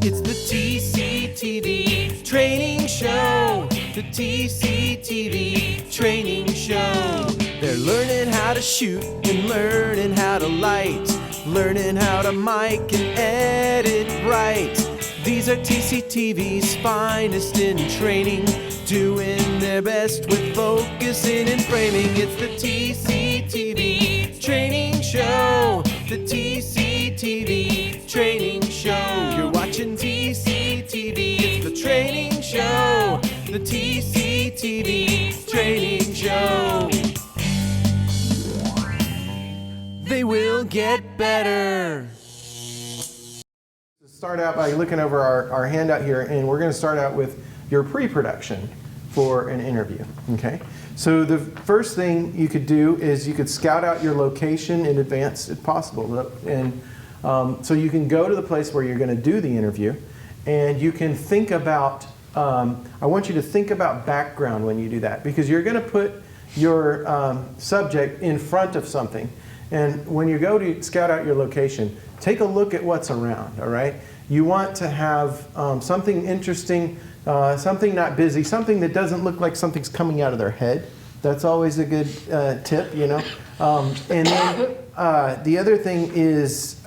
It's the TCTV training show. The TCTV training show. They're learning how to shoot and learning how to light, learning how to mic and edit right. These are TCTV's finest in training, doing their best with focusing and framing. It's the TCTV training show. The TCTV training show. You're watching TCTV. It's the training show. The TCTV training show. They will get better. Start out by looking over our handout here, and we're going to start out with your pre-production for an interview. Okay, so the first thing you could do is you could scout out your location in advance if possible, and so you can go to the place where you're going to do the interview, and you can think about, I want you to think about background when you do that, because you're going to put your subject in front of something. And when you go to scout out your location, take a look at what's around, all right? You want to have something interesting, something not busy, something that doesn't look like something's coming out of their head. That's always a good tip, you know? And then the other thing is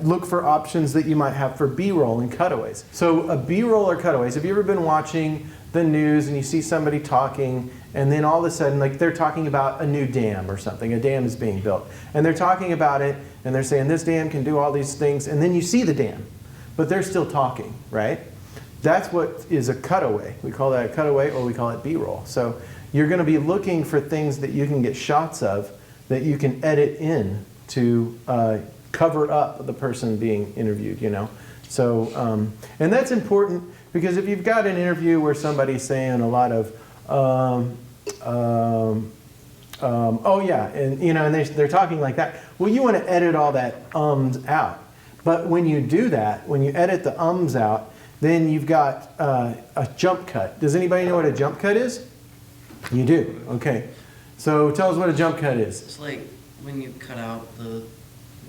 look for options that you might have for B-roll and cutaways. So a B-roll or cutaways, have you ever been watching the news and you see somebody talking, and then all of a sudden, like, they're talking about a new dam or something, a dam is being built, and they're talking about it, and they're saying this dam can do all these things, and then you see the dam, but they're still talking, right? That's what is a cutaway. We call that a cutaway, or we call it B-roll. So you're going to be looking for things that you can get shots of that you can edit in to cover up the person being interviewed, you know? So, and that's important, because if you've got an interview where somebody's saying a lot of, oh yeah, and you know, and they're talking like that, well, you want to edit all that ums out. But when you do that, when you edit the ums out, then you've got a jump cut. Does anybody know what a jump cut is? You do, okay. So tell us what a jump cut is. It's like when you cut out the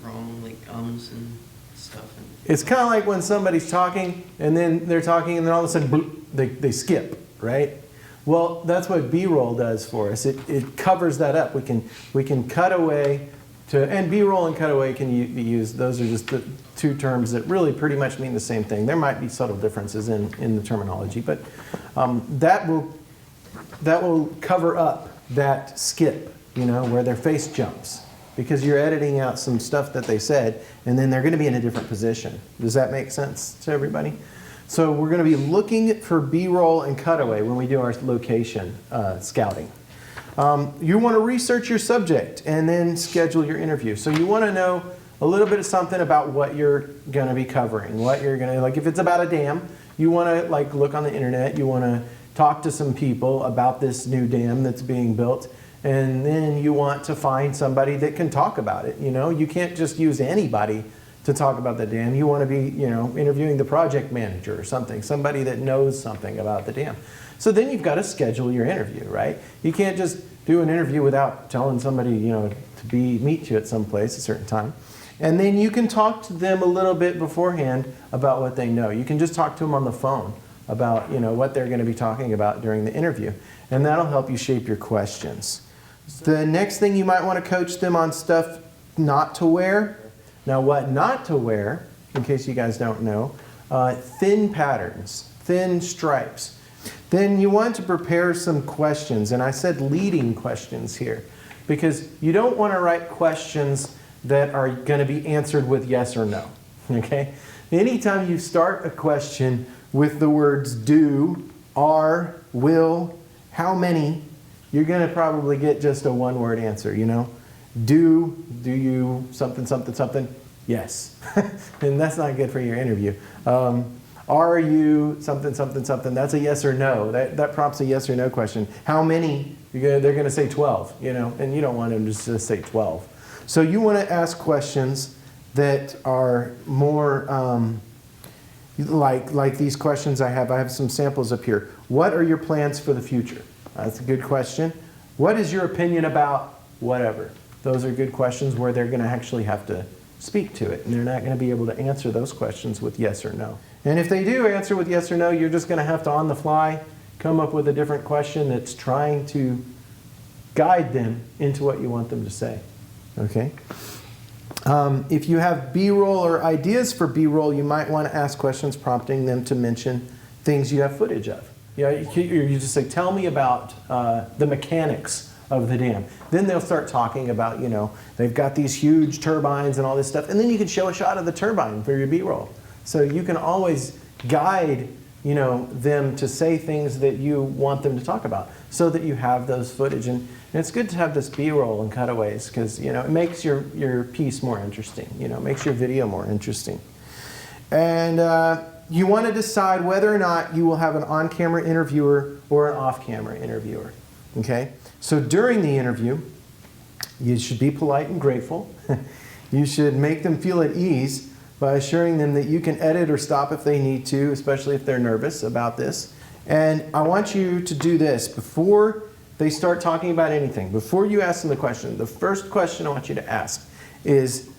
wrong, like, ums and stuff. It's kind of like when somebody's talking, and then they're talking, and then all of a sudden, bloop, they skip, right? Well, that's what B-roll does for us. It covers that up. We can cut away to, and B-roll and cutaway can be used. Those are just the two terms that really pretty much mean the same thing. There might be subtle differences in the terminology, but that will cover up that skip, you know, where their face jumps, because you're editing out some stuff that they said, and then they're going to be in a different position. Does that make sense to everybody? So we're going to be looking for B-roll and cutaway when we do our location scouting. You want to research your subject and then schedule your interview. So you want to know a little bit of something about what you're going to be covering, what you're going to, like if it's about a dam, you want to like look on the internet, you want to talk to some people about this new dam that's being built, and then you want to find somebody that can talk about it. You know, you can't just use anybody to talk about the dam. You want to be, you know, interviewing the project manager or something, somebody that knows something about the dam. So then you've got to schedule your interview, right? You can't just do an interview without telling somebody, you know, to meet you at some place at a certain time. And then you can talk to them a little bit beforehand about what they know. You can just talk to them on the phone about, you know, what they're going to be talking about during the interview. And that'll help you shape your questions. The next thing, you might want to coach them on stuff not to wear. Now, what not to wear, in case you guys don't know, thin patterns, thin stripes. Then you want to prepare some questions, and I said leading questions here, because you don't want to write questions that are going to be answered with yes or no, okay? Anytime you start a question with the words do, are, will, how many, you're going to probably get just a one-word answer, you know? Do you something, something, something? Yes. And that's not good for your interview. Are you something, something, something? That's a yes or no. That prompts a yes or no question. How many? They're going to say 12, you know, and you don't want them to just say 12. So you want to ask questions that are more like these questions I have. I have some samples up here. What are your plans for the future? That's a good question. What is your opinion about whatever? Those are good questions where they're going to actually have to speak to it, and they're not going to be able to answer those questions with yes or no. And if they do answer with yes or no, you're just going to have to, on the fly, come up with a different question that's trying to guide them into what you want them to say. Okay? If you have B-roll or ideas for B-roll, you might want to ask questions prompting them to mention things you have footage of. You just say, tell me about the mechanics of the dam. Then they'll start talking about, they've got these huge turbines and all this stuff. And then you can show a shot of the turbine for your B-roll. So you can always guide, them to say things that you want them to talk about so that you have those footage. And it's good to have this B-roll and cutaways because, it makes your piece more interesting. It makes your video more interesting. And you want to decide whether or not you will have an on-camera interviewer or an off-camera interviewer. Okay? So during the interview, you should be polite and grateful. You should make them feel at ease by assuring them that you can edit or stop if they need to, especially if they're nervous about this. And I want you to do this before they start talking about anything. Before you ask them the question, the first question I want you to ask is,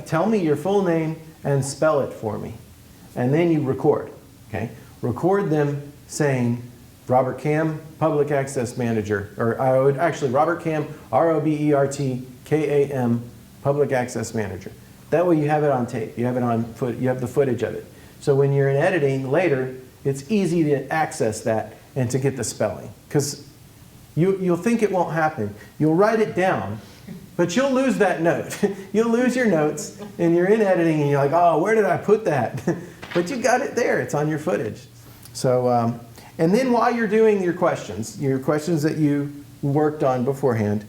tell me your full name and spell it for me. And then you record. Okay? Record them saying, Robert Kam, Public Access Manager, or I would actually, Robert Kam, ROBERTKAM, Public Access Manager. That way you have it on tape, you have the footage of it. So when you're in editing later, it's easy to access that and to get the spelling. Because you'll think it won't happen. You'll write it down, but you'll lose that note. You'll lose your notes, and you're in editing, and you're like, oh, where did I put that? But you got it there, it's on your footage. So, and then while you're doing your questions that you worked on beforehand,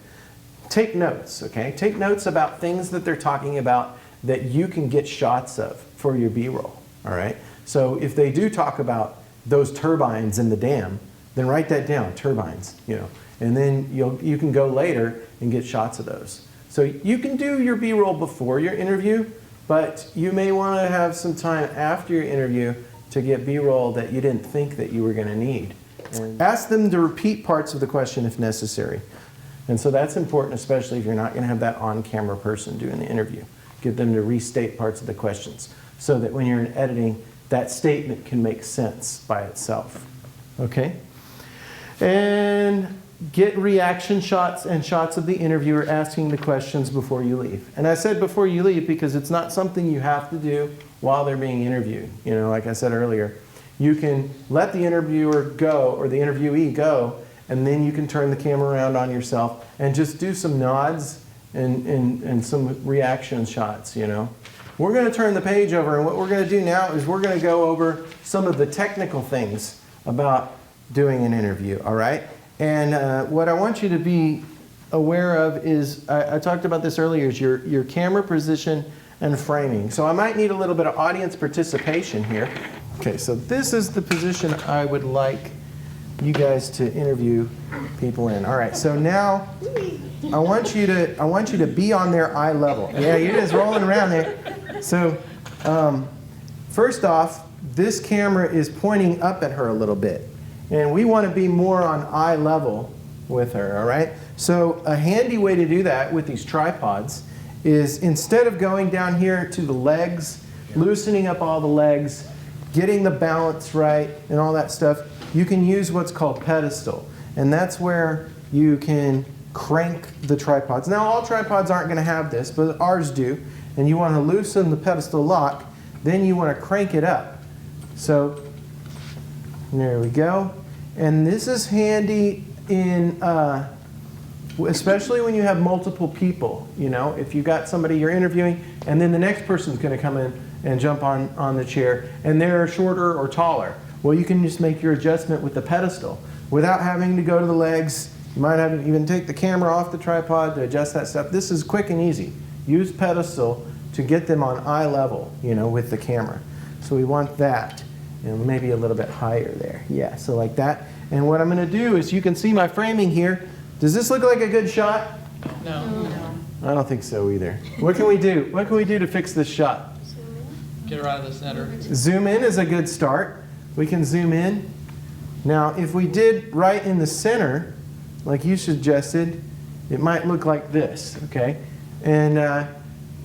take notes, okay? Take notes about things that they're talking about that you can get shots of for your B-roll, all right? So if they do talk about those turbines in the dam, then write that down, turbines, and then you can go later and get shots of those. So you can do your B-roll before your interview, but you may want to have some time after your interview to get B-roll that you didn't think that you were going to need. And ask them to repeat parts of the question if necessary. And so that's important, especially if you're not going to have that on-camera person doing the interview. Get them to restate parts of the questions so that when you're in editing, that statement can make sense by itself. Okay? And get reaction shots and shots of the interviewer asking the questions before you leave. And I said before you leave because it's not something you have to do while they're being interviewed. Like I said earlier, you can let the interviewer go or the interviewee go, and then you can turn the camera around on yourself and just do some nods and some reaction shots, We're going to turn the page over, and what we're going to do now is we're going to go over some of the technical things about doing an interview, all right? And what I want you to be aware of is, I talked about this earlier, is your camera position and framing. So I might need a little bit of audience participation here. Okay, so this is the position I would like you guys to interview people in. All right, so now I want you to be on their eye level. Yeah, you're just rolling around there. So first off, this camera is pointing up at her a little bit. And we want to be more on eye level with her, all right? So a handy way to do that with these tripods is instead of going down here to the legs, loosening up all the legs, getting the balance right and all that stuff, you can use what's called pedestal. And that's where you can crank the tripods. Now all tripods aren't going to have this, but ours do. And you want to loosen the pedestal lock, then you want to crank it up. So there we go. And this is handy in, especially when you have multiple people, if you got somebody you're interviewing and then the next person's going to come in and jump on the chair and they're shorter or taller. Well, you can just make your adjustment with the pedestal without having to go to the legs. You might have to even take the camera off the tripod to adjust that stuff. This is quick and easy. Use pedestal to get them on eye level, with the camera. So we want that. And maybe a little bit higher there. Yeah, so like that. And what I'm going to do is you can see my framing here. Does this look like a good shot? No. I don't think so either. What can we do? What can we do to fix this shot? Get her out of the center. Zoom in is a good start. We can zoom in. Now, if we did right in the center, like you suggested, it might look like this, okay? And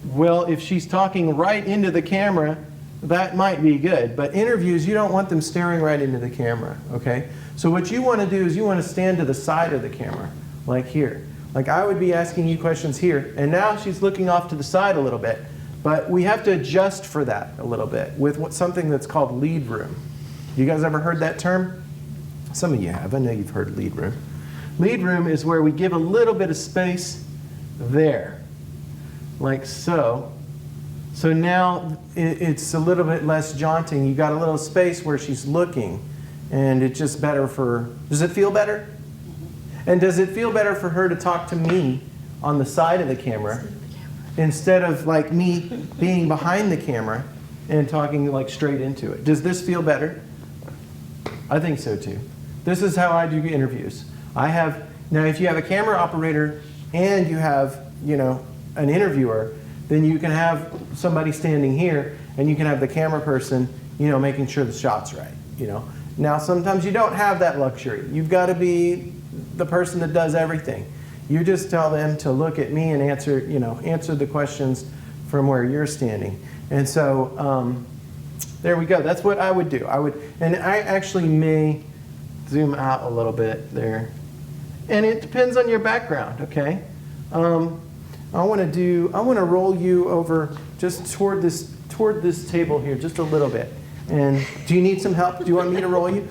Well, if she's talking right into the camera, that might be good. But interviews, you don't want them staring right into the camera, okay? So what you want to do is you want to stand to the side of the camera, like here. Like I would be asking you questions here, and now she's looking off to the side a little bit. But we have to adjust for that a little bit with something that's called lead room. You guys ever heard that term? Some of you have. I know you've heard lead room. Lead room is where we give a little bit of space there, like so. So now it's a little bit less jaunting. You got a little space where she's looking, and it's just better for, does it feel better? And does it feel better for her to talk to me on the side of the camera instead of like me being behind the camera and talking like straight into it? Does this feel better? I think so too. This is how I do interviews. Now if you have a camera operator and you have, an interviewer, then you can have somebody standing here and you can have the camera person, making sure the shot's right, Now sometimes you don't have that luxury. You've got to be the person that does everything. You just tell them to look at me and answer the questions from where you're standing. And so there we go. That's what I would do. And I actually may zoom out a little bit there. And it depends on your background, okay? I want to roll you over just toward this table here just a little bit. And do you need some help? Do you want me to roll you?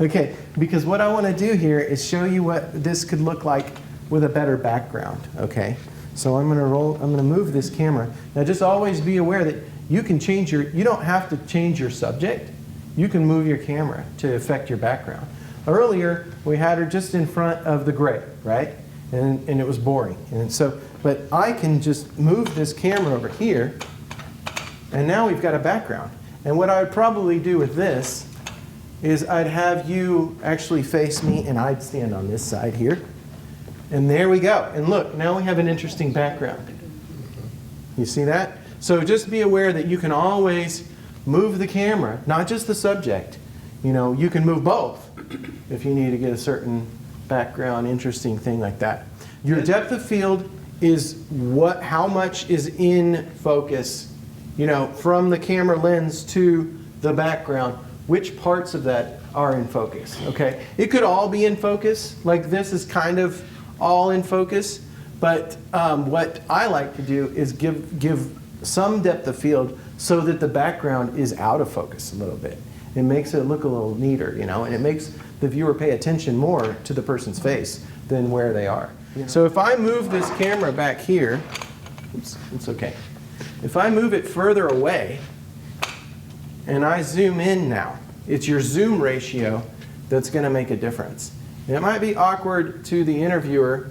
Okay, because what I want to do here is show you what this could look like with a better background, okay? So I'm going to move this camera. Now just always be aware that you don't have to change your subject. You can move your camera to affect your background. Earlier, we had her just in front of the gray, right? And it was boring. But I can just move this camera over here, and now we've got a background. And what I would probably do with this is I'd have you actually face me, and I'd stand on this side here. And there we go. And look, now we have an interesting background. You see that? So just be aware that you can always move the camera, not just the subject. You can move both if you need to get a certain background, interesting thing like that. Your depth of field is how much is in focus, from the camera lens to the background, which parts of that are in focus, okay? It could all be in focus, like this is kind of all in focus, but what I like to do is give some depth of field so that the background is out of focus a little bit. It makes it look a little neater, and it makes the viewer pay attention more to the person's face than where they are. So if I move this camera back here, oops, it's okay. If I move it further away and I zoom in now, it's your zoom ratio that's going to make a difference. It might be awkward to the interviewer,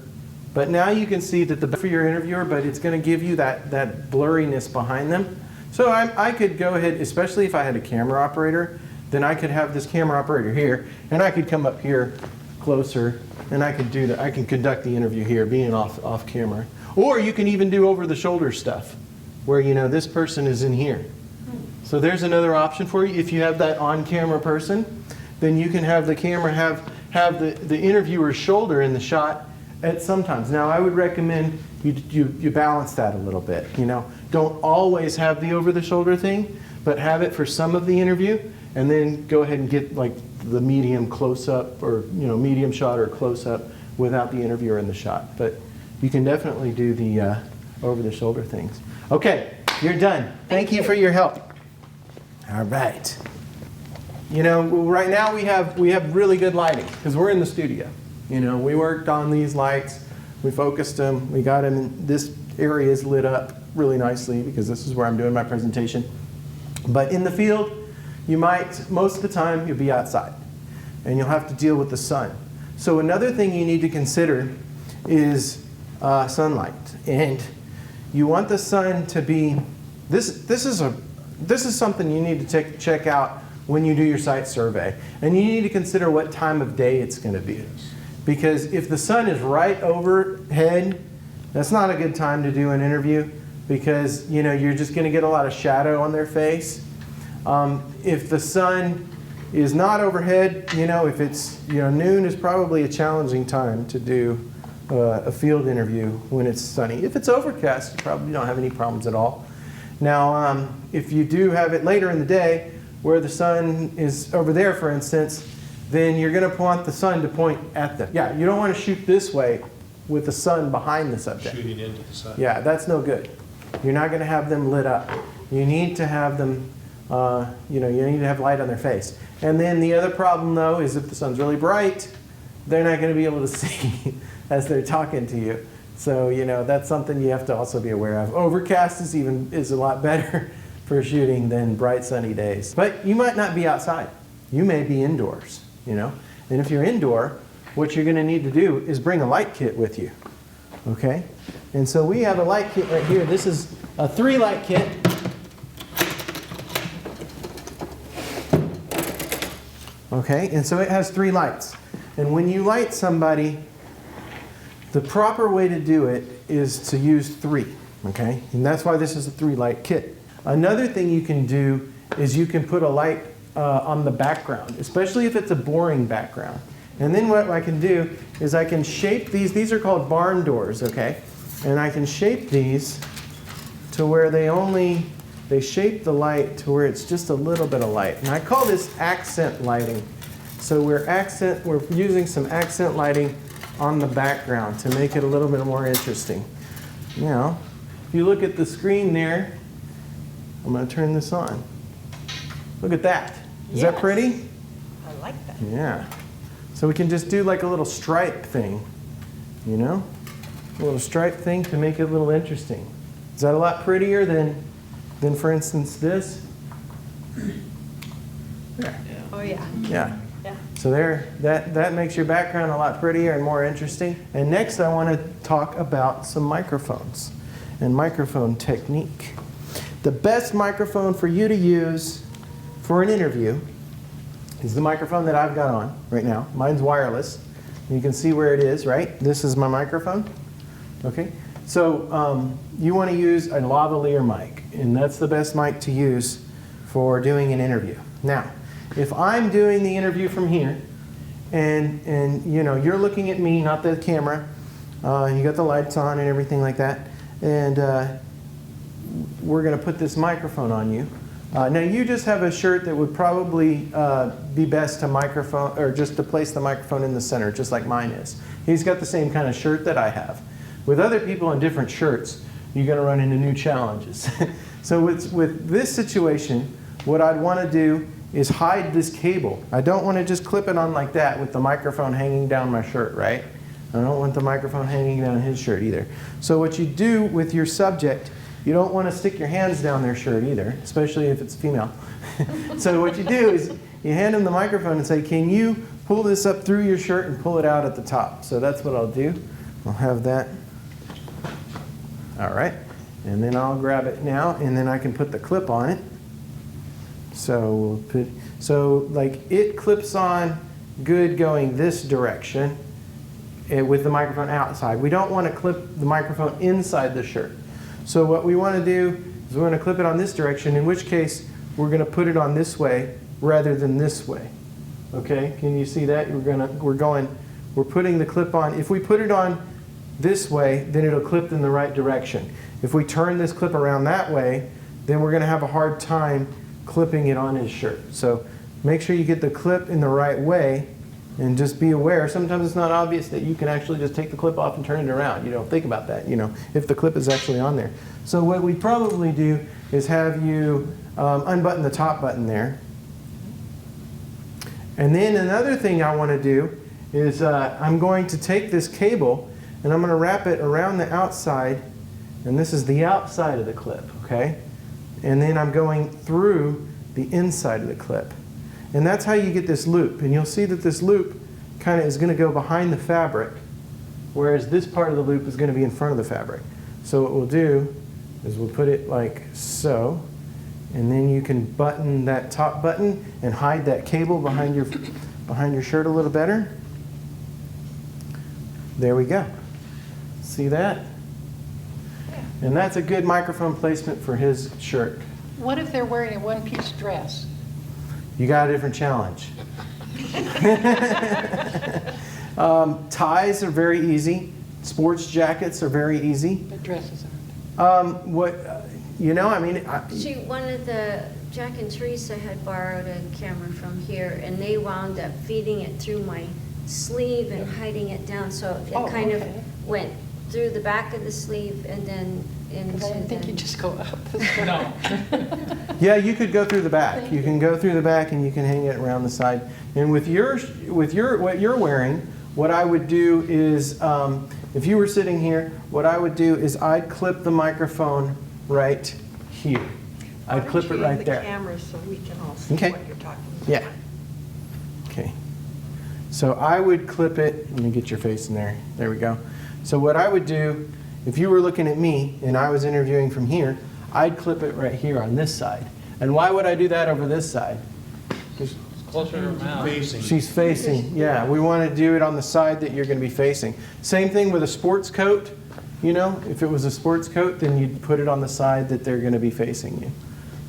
but now you can see that for your interviewer, but it's going to give you that blurriness behind them. So I could go ahead, especially if I had a camera operator, then I could have this camera operator here, and I could come up here closer, and I could do that. I can conduct the interview here, being off camera. Or you can even do over-the-shoulder stuff, where this person is in here. So there's another option for you. If you have that on-camera person, then you can have the camera have the interviewer's shoulder in the shot at sometimes. Now I would recommend you balance that a little bit. Don't always have the over-the-shoulder thing, but have it for some of the interview, and then go ahead and get like the medium close-up or medium shot or close-up without the interviewer in the shot. But you can definitely do the over-the-shoulder things. Okay, you're done. Thank you for your help. All right. Right now we have really good lighting because we're in the studio. We worked on these lights, we focused them, we got them in, this area is lit up really nicely because this is where I'm doing my presentation. But in the field, most of the time, you'll be outside and you'll have to deal with the sun. So another thing you need to consider is sunlight. And you want the sun to be, this is something you need to check out when you do your site survey. And you need to consider what time of day it's going to be. Because if the sun is right overhead, that's not a good time to do an interview because you're just going to get a lot of shadow on their face. If the sun is not overhead, if it's noon is probably a challenging time to do a field interview when it's sunny. If it's overcast, you probably don't have any problems at all. Now, if you do have it later in the day where the sun is over there, for instance, then you're going to want the sun to point at them. Yeah, you don't want to shoot this way with the sun behind the subject. Shooting into the sun. Yeah, that's no good. You're not going to have them lit up. You need to have them, you need to have light on their face. And then the other problem, though, is if the sun's really bright, they're not going to be able to see as they're talking to you. So, that's something you have to also be aware of. Overcast is a lot better for shooting than bright sunny days. But you might not be outside. You may be indoors, And if you're indoor, what you're going to need to do is bring a light kit with you. Okay? And so we have a light kit right here. This is a 3-light kit. Okay, and so it has 3 lights. And when you light somebody, the proper way to do it is to use 3. Okay? And that's why this is a 3-light kit. Another thing you can do is you can put a light on the background, especially if it's a boring background. And then what I can do is I can shape these. These are called barn doors, okay? And I can shape these to where they shape the light to where it's just a little bit of light. And I call this accent lighting. So we're using some accent lighting on the background to make it a little bit more interesting. Now, if you look at the screen there, I'm going to turn this on. Look at that. Is that pretty? I like that. Yeah. So we can just do like a little stripe thing, A little stripe thing to make it a little interesting. Is that a lot prettier than for instance, this? There. Oh, yeah. Yeah. Yeah. So there, that makes your background a lot prettier and more interesting. And next I want to talk about some microphones and microphone technique. The best microphone for you to use for an interview is the microphone that I've got on right now. Mine's wireless. You can see where it is, right? This is my microphone. Okay. So you want to use a lavalier mic, and that's the best mic to use for doing an interview. Now, if I'm doing the interview from here, and you're looking at me, not the camera, and you got the lights on and everything like that, and we're going to put this microphone on you. Now you just have a shirt that would probably be best to microphone, or just to place the microphone in the center, just like mine is. He's got the same kind of shirt that I have. With other people in different shirts, you're going to run into new challenges. So with this situation, what I'd want to do is hide this cable. I don't want to just clip it on like that with the microphone hanging down my shirt, right? I don't want the microphone hanging down his shirt either. So what you do with your subject, you don't want to stick your hands down their shirt either, especially if it's female. So what you do is you hand them the microphone and say, can you pull this up through your shirt and pull it out at the top? So that's what I'll do. I'll have that. All right. And then I'll grab it now, and then I can put the clip on it. So like it clips on good going this direction with the microphone outside. We don't want to clip the microphone inside the shirt. So what we want to do is we want to clip it on this direction, in which case we're going to put it on this way rather than this way. Okay, can you see that? We're putting the clip on. If we put it on this way, then it'll clip in the right direction. If we turn this clip around that way, then we're going to have a hard time clipping it on his shirt. So make sure you get the clip in the right way, and just be aware. Sometimes it's not obvious that you can actually just take the clip off and turn it around. You don't think about that, if the clip is actually on there. So what we'd probably do is have you unbutton the top button there. And then another thing I want to do is I'm going to take this cable and I'm going to wrap it around the outside, and this is the outside of the clip, okay? And then I'm going through the inside of the clip. And that's how you get this loop. And you'll see that this loop kind of is going to go behind the fabric, whereas this part of the loop is going to be in front of the fabric. So what we'll do is we'll put it like so, and then you can button that top button and hide that cable behind your shirt a little better. There we go. See that? And that's a good microphone placement for his shirt. What if they're wearing a one-piece dress? You got a different challenge. Ties are very easy Sports jackets are very easy. But dresses aren't. I mean, One of the, Jack and Teresa had borrowed a camera from here, and they wound up feeding it through my sleeve and hiding it down, so it Oh, kind okay. of went through the back of the sleeve and then into Because I didn't think the. you'd just go up. No. yeah, you could go through the back. You can go through the back and you can hang it around the side. And with what you're wearing, what I would do is, if you were sitting here, what I would do is I'd clip the microphone right here. I'd clip it right there. the cameras so we can all see Okay. what you're talking about. Yeah. Okay. So I would clip it. Let me get your face in there. There we go. So what I would do, if you were looking at me and I was interviewing from here, I'd clip it right here on this side. And why would I do that over this side? 'Cause Closer to her mouth. she's facing. Yeah, we want to do it on the side that you're going to be facing. Same thing with a sports coat. You know, if it was a sports coat, then you'd put it on the side that they're going to be facing you.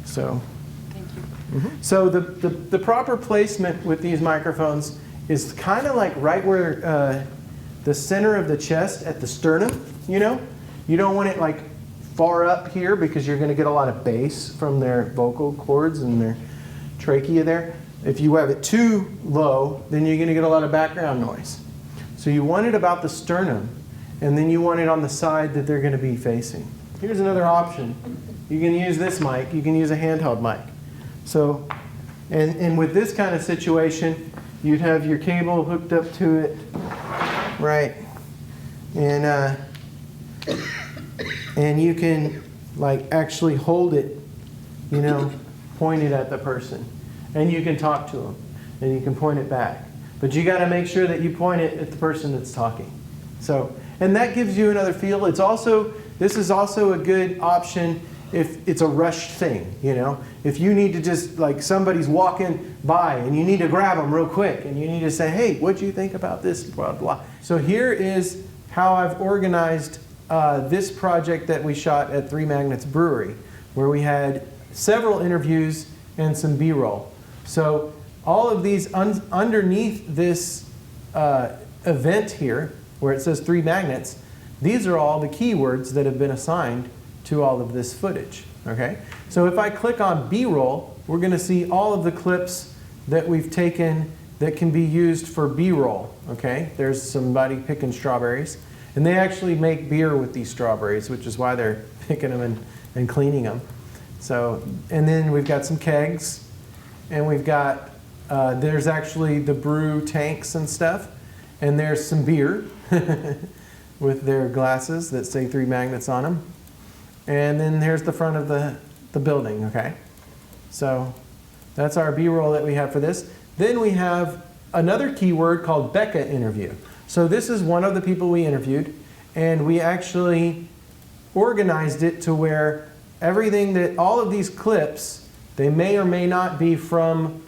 So. Thank you. So the proper placement with these microphones is kind of like right where the center of the chest at the sternum, you know? You don't want it like far up here because you're going to get a lot of bass from their vocal cords and their trachea there. If you have it too low, then you're going to get a lot of background noise. So you want it about the sternum, and then you want it on the side that they're going to be facing. Here's another option. You can use this mic. You can use a handheld mic. So, and with this kind of situation, you'd have your cable hooked up to it, right? And you can like actually hold it, you know, point it at the person. And you can talk to them, and you can point it back. But you got to make sure that you point it at the person that's talking. So, and that gives you another feel. This is also a good option if it's a rushed thing, you know. If you need to just, like somebody's walking by and you need to grab them real quick and you need to say, hey, what do you think about this, blah, blah. So here is how I've organized this project that we shot at Three Magnets Brewery, where we had several interviews and some B-roll. So all of these underneath this event here, where it says Three Magnets, these are all the keywords that have been assigned to all of this footage, okay? So if I click on B-roll, we're gonna see all of the clips that we've taken that can be used for B-roll, okay? There's somebody picking strawberries, and they actually make beer with these strawberries, which is why they're picking them and cleaning them. So, and then we've got some kegs, and we've got, there's actually the brew tanks and stuff, and there's some beer with their glasses that say Three Magnets on them. And then here's the front of the building, okay? So that's our B-roll that we have for this. Then we have another keyword called Becca interview. So this is one of the people we interviewed, and we actually organized it to where all of these clips, they may or may not be from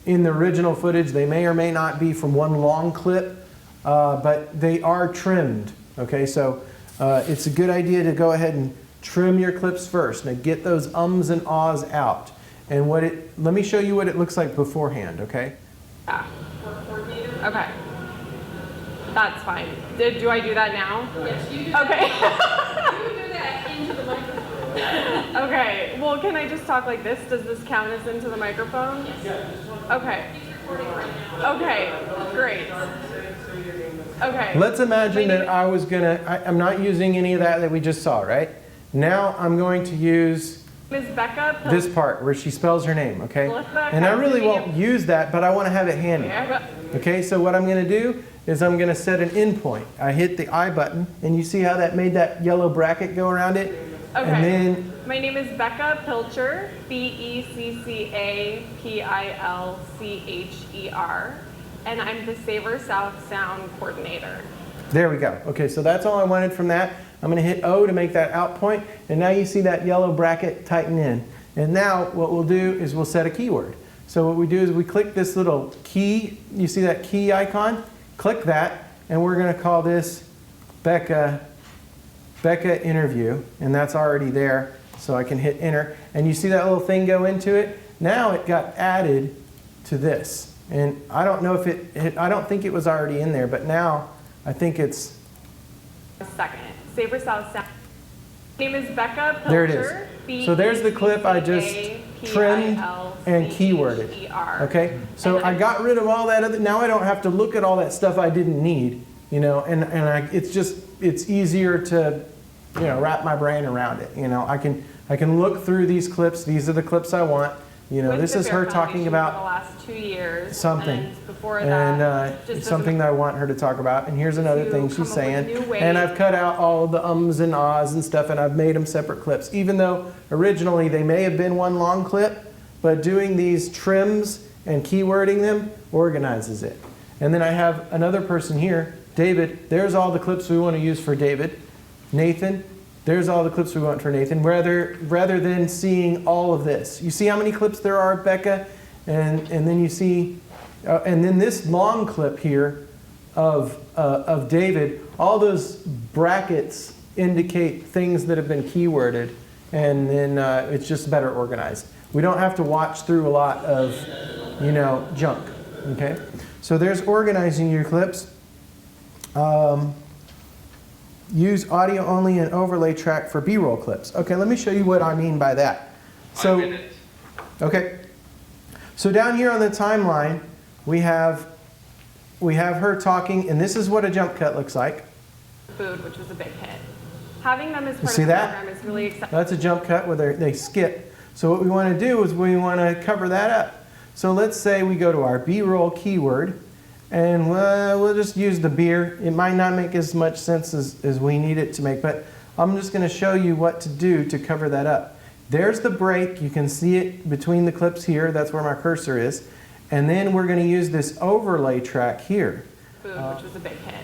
in the original footage, they may or may not be from one long clip, but they are trimmed, okay? So it's a good idea to go ahead and trim your clips first. Now get those ums and ahs out. And let me show you what it looks like beforehand, okay? Yeah. Okay. That's fine. Do I do that now? Yes, you do. Okay. You do that into the microphone. Okay. Well, can I just talk like this? Does this count as into the microphone? Yes. Okay. He's recording right now. Okay. Great. Okay. Let's imagine that I was I'm not using any of that we just saw, right? Now I'm going to use Ms. Becca. this part where she spells her name, okay? Melissa, And I really can you- won't use that, but I want to have it handy. Okay, so what I'm going to do is I'm going to set an in point. I hit the I button, and you see how that made that yellow bracket go around it? Okay. And then, My name is Becca Pilcher, Beccapilcher, and I'm the Savor South Sound Coordinator. there we go. Okay, so that's all I wanted from that. I'm going to hit O to make that out point, and now you see that yellow bracket tighten in. And now what we'll do is we'll set a keyword. So what we do is we click this little key, you see that key icon? Click that, and we're going to call this Becca interview, and that's already there, so I can hit enter. And you see that little thing go into it? Now it got added to this. And I don't know if I don't think it was already in there, but now I think it's A second. Sabre South Sound. My name is Becca Pilcher. There it is. So there's the clip I just trimmed and keyworded. Okay, so I got rid of all that other, now I don't have to look at all that stuff I didn't need, you know, it's easier to, you know, wrap my brain around it. You know, I can look through these clips. These are the clips I want. You know, this is her talking about the last 2 years, something, and before and that, it's something that I want her to talk about. And here's another thing she's saying. And I've cut out all the ums and ahs and stuff, and I've made them separate clips. Even though originally they may have been one long clip, but doing these trims and keywording them organizes it. And then I have another person here, David. There's all the clips we want to use for David. Nathan. There's all the clips we want for Nathan, rather than seeing all of this. You see how many clips there are, Becca? And then you see, and then this long clip here of David, all those brackets indicate things that have been keyworded, and then it's just better organized. We don't have to watch through a lot of, you know, junk, okay? So there's organizing your clips. Use audio only and overlay track for B-roll clips. Okay, let me show you what I mean by that. So, okay. So down here on the timeline, we have her talking, and this is what a jump cut looks like. Food, which was a big hit. Having them as part see of the that? program is really exciting. That's a jump cut where they skip. So what we want to do is we want to cover that up. So let's say we go to our B-roll keyword, and we'll just use the beer. It might not make as much sense as we need it to make, but I'm just going to show you what to do to cover that up. There's the break. You can see it between the clips here. That's where my cursor is. And then we're going to use this overlay track here. Food, which was a big hit.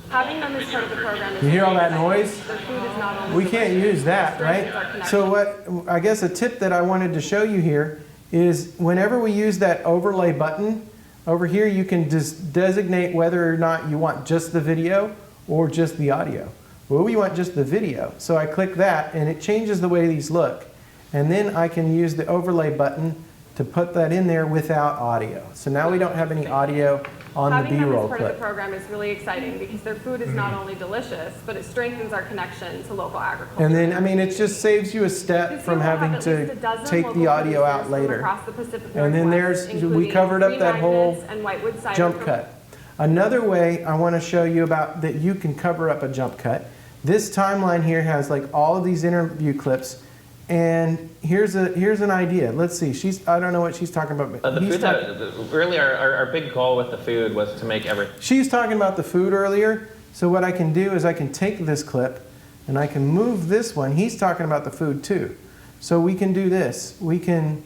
Having them as part of the program is You hear all really that noise? exciting. Their food is not only We can't delicious, use that, their strengths are right? connected. So what, I guess a tip that I wanted to show you here is whenever we use that overlay button, over here you can just designate whether or not you want just the video or just the audio. Well, we want just the video. So I click that and it changes the way these look. And then I can use the overlay button to put that in there without audio. So now we don't have any audio on the B-roll Having them as part of clip. the program is really exciting because their food is not only delicious, but it strengthens our connection to local agriculture. And then, I mean, it just saves you a step This from year we'll having have at least a to dozen take local the audio out producers from later. across the Pacific And then Northwest, we including covered up Three that whole Magnets and Whitewood cider jump from- cut. Another way I want to show you about that you can cover up a jump cut. This timeline here has like all of these interview clips, and here's an idea. Let's see. I don't know what she's talking about. But The food really our big goal with the food was to make everything. She's talking about the food earlier. So what I can do is I can take this clip and I can move this one. He's talking about the food too. So we can do this. We can,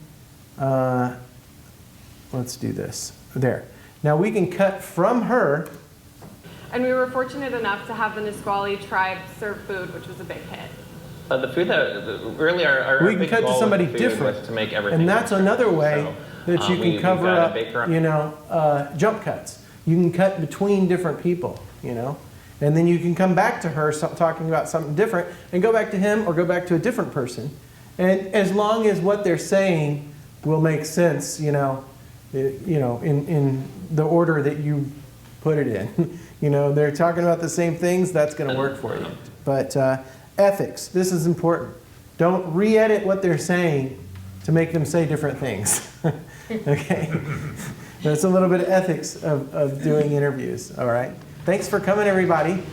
let's do this. There. Now we can cut from her. And we were fortunate enough to have the Nisqually tribe serve food, which was a big hit. The food really our We can big cut to goal somebody with the food different. was to make everything. And that's another way that you we can cover got a up, baker- you know, jump cuts. You can cut between different people, you know. And then you can come back to her talking about something different and go back to him or go back to a different person. And as long as what they're saying will make sense, in the order that you put it in. You know, they're talking about the same things, that's going to work for you. But ethics, this is important. Don't re-edit what they're saying to make them say different things. Okay? That's a little bit of ethics of doing interviews, all right? Thanks for coming, everybody.